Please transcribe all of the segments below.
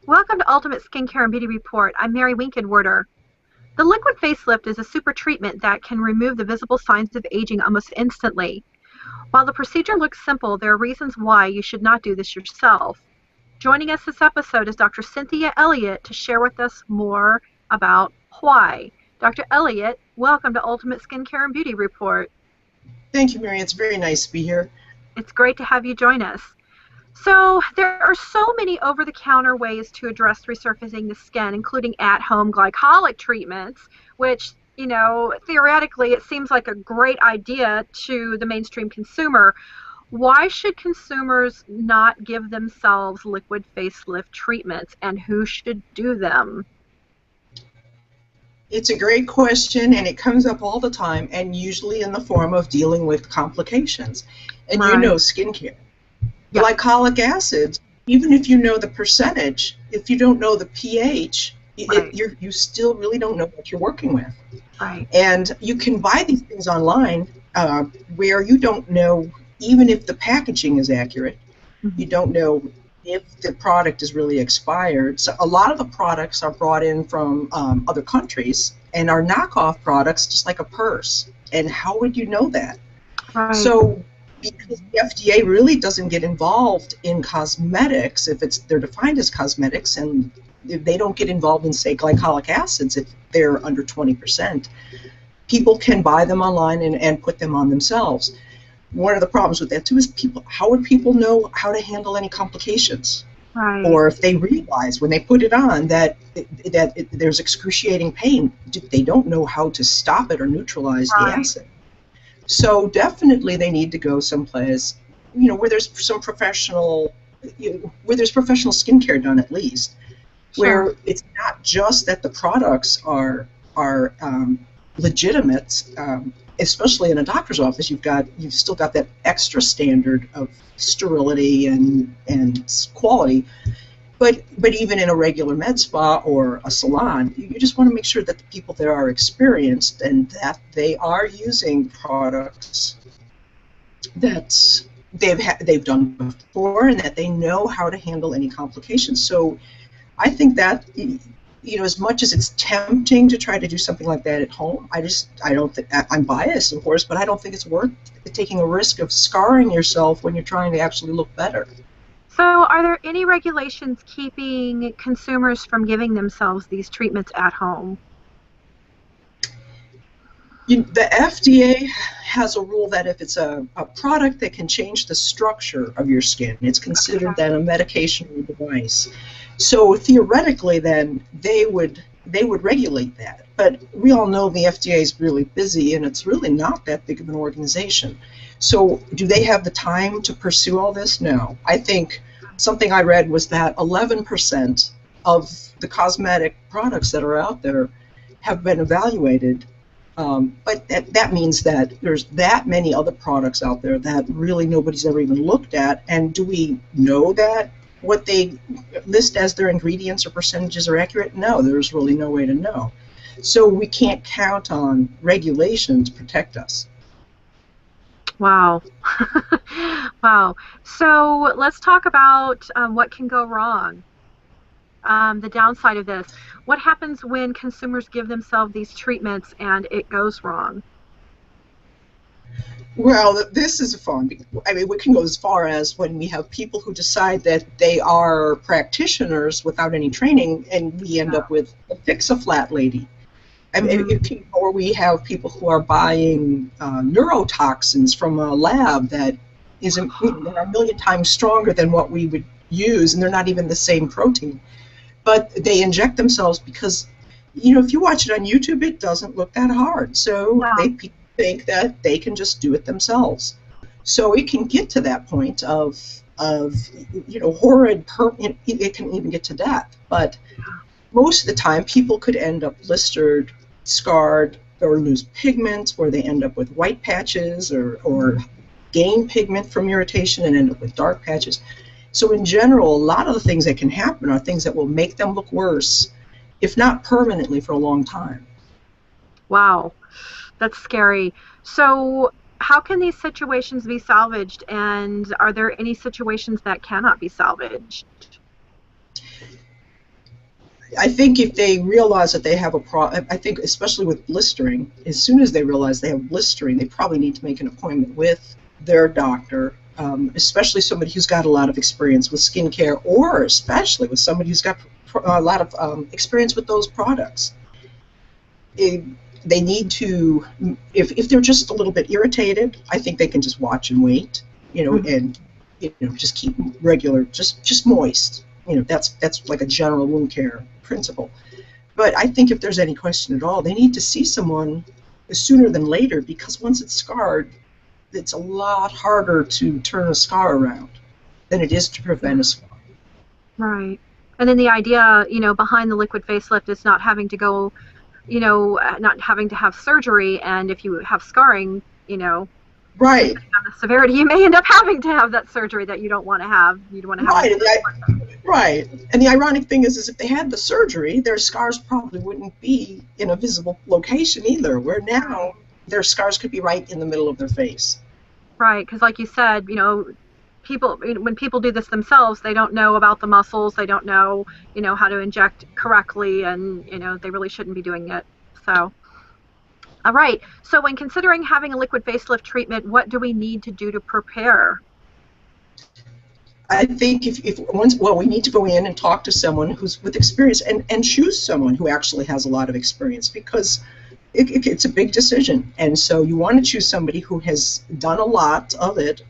Welcome to Ultimate Skincare and Beauty Report. I'm Mary Winkenwerder. The liquid facelift is a super treatment that can remove the visible signs of aging almost instantly. While the procedure looks simple, there are reasons why you should not do this yourself. Joining us this episode is Dr. Cynthia Elliott to share with us more about why. Dr. Elliott, welcome to Ultimate Skincare and Beauty Report. Thank you, Mary. It's very nice to be here. It's great to have you join us. So there are so many over-the-counter ways to address resurfacing the skin, including at-home glycolic treatments, which, you know, theoretically it seems like a great idea to the mainstream consumer. Why should consumers not give themselves liquid facelift treatments, and who should do them? It's a great question, and it comes up all the time, and usually in the form of dealing with complications. And Right. you know skincare. Yep. Glycolic acids, even if you know the percentage, if you don't know the pH, Right. you still really don't know what you're working with. Right. And you can buy these things online where you don't know, even if the packaging is accurate, you don't know if the product is really expired. So a lot of the products are brought in from other countries and are knockoff products, just like a purse. And how would you know that? Right. So because the FDA really doesn't get involved in cosmetics, if they're defined as cosmetics, and they don't get involved in, say, glycolic acids if they're under 20%, people can buy them online and put them on themselves. One of the problems with that, too, is how would people know how to handle any complications? Right. Or if they realize when they put it on that there's excruciating pain, they don't know how to stop it or neutralize the acid. So definitely they need to go someplace, you know, where there's some professional, where there's professional skincare done at least, where it's not just that the products are legitimate, especially in a doctor's office. You've still got that extra standard of sterility and quality. But even in a regular med spa or a salon, you just want to make sure that the people there are experienced and that they are using products that they've done before and that they know how to handle any complications. So I think that, you know, as much as it's tempting to try to do something like that at home, I don't think, I'm biased, of course, but I don't think it's worth taking a risk of scarring yourself when you're trying to actually look better. So are there any regulations keeping consumers from giving themselves these treatments at home? The FDA has a rule that if it's a product that can change the structure of your skin, it's considered then a medication or device. So theoretically then they would regulate that. But we all know the FDA is really busy and it's really not that big of an organization. So do they have the time to pursue all this? No. I think something I read was that 11% of the cosmetic products that are out there have been evaluated. But that means that there's that many other products out there that really nobody's ever even looked at. And do we know that what they list as their ingredients or percentages are accurate? No, there's really no way to know. So we can't count on regulation to protect us. Wow. Wow. So let's talk about what can go wrong. The downside of this. What happens when consumers give themselves these treatments and it goes wrong? Well, this is fun. I mean, we can go as far as when we have people who decide that they are practitioners without any training, and we end up with a fix-a-flat lady. I mean, or we have people who are buying neurotoxins from a lab that isn't, that are a million times stronger than what we would use, and they're not even the same protein. But they inject themselves because, if you watch it on YouTube, it doesn't look that hard. So people think that they can just do it themselves. So it can get to that point of horrid, it can even get to death. But most of the time, people could end up blistered, scarred, or lose pigment, or they end up with white patches, or gain pigment from irritation and end up with dark patches. So in general, a lot of the things that can happen are things that will make them look worse, if not permanently, for a long time. Wow, that's scary. So how can these situations be salvaged, and are there any situations that cannot be salvaged? I think if they realize that they have a problem, I think especially with blistering, as soon as they realize they have blistering, they probably need to make an appointment with their doctor, especially somebody who's got a lot of experience with skincare, or especially with somebody who's got a lot of experience with those products. They need to, if they're just a little bit irritated, I think they can just watch and wait, and just keep regular, just moist. That's like a general wound care principle. But I think if there's any question at all, they need to see someone sooner than later, because once it's scarred, it's a lot harder to turn a scar around than it is to prevent a scar. Right. And then the idea, behind the liquid facelift is not having to go, not having to have surgery, and if you have scarring, right, the severity, you may end up having to have that surgery that you don't want to have. You don't want to have. Right. And the ironic thing is if they had the surgery, their scars probably wouldn't be in a visible location either, where now their scars could be right in the middle of their face. Right, because like you said, when people do this themselves, they don't know about the muscles, they don't know, how to inject correctly, and, they really shouldn't be doing it. So, all right. So when considering having a liquid facelift treatment, what do we need to do to prepare? I think we need to go in and talk to someone who's with experience, and choose someone who actually has a lot of experience, because it's a big decision. And so you want to choose somebody who has done a lot of it,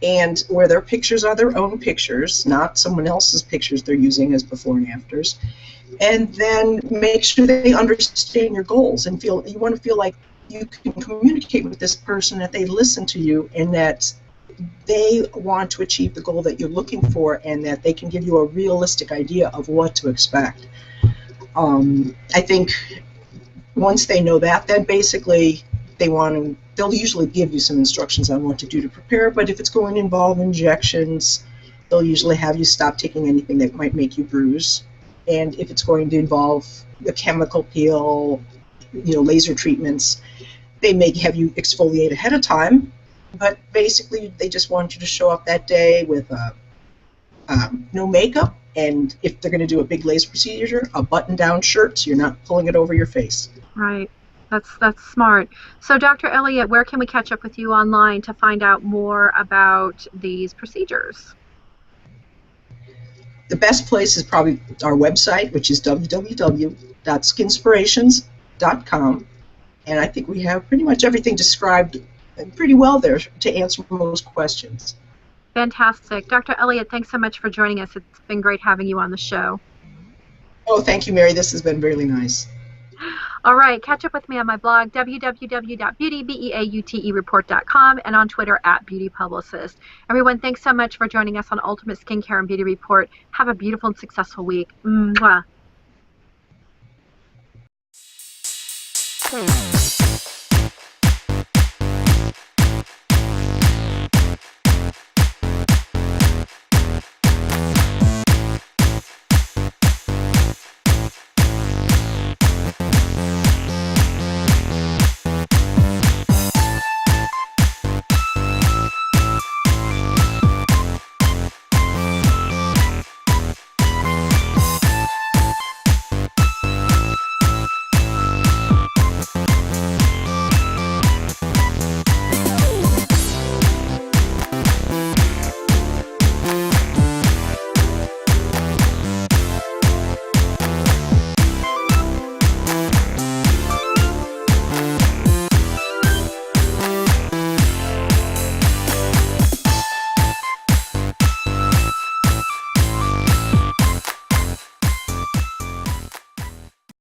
and where their pictures are their own pictures, not someone else's pictures they're using as before and afters. And then make sure they understand your goals, and you want to feel like you can communicate with this person, that they listen to you, and that they want to achieve the goal that you're looking for, and that they can give you a realistic idea of what to expect. I think once they know that, then basically they'll usually give you some instructions on what to do to prepare. But if it's going to involve injections, they'll usually have you stop taking anything that might make you bruise. And if it's going to involve a chemical peel, laser treatments, they may have you exfoliate ahead of time. But basically, they just want you to show up that day with no makeup, and if they're going to do a big laser procedure, a button-down shirt, so you're not pulling it over your face. Right. That's smart. So, Dr. Elliott, where can we catch up with you online to find out more about these procedures? The best place is probably our website, which is www.skinspirations.com, and I think we have pretty much everything described pretty well there to answer most questions. Fantastic. Dr. Elliott, thanks so much for joining us. It's been great having you on the show. Oh, thank you, Mary. This has been really nice. All right. Catch up with me on my blog, www.beautybeautereport.com, and on Twitter @BeautyPublicist. Everyone, thanks so much for joining us on Ultimate Skincare and Beauty Report. Have a beautiful and successful week. Mwah.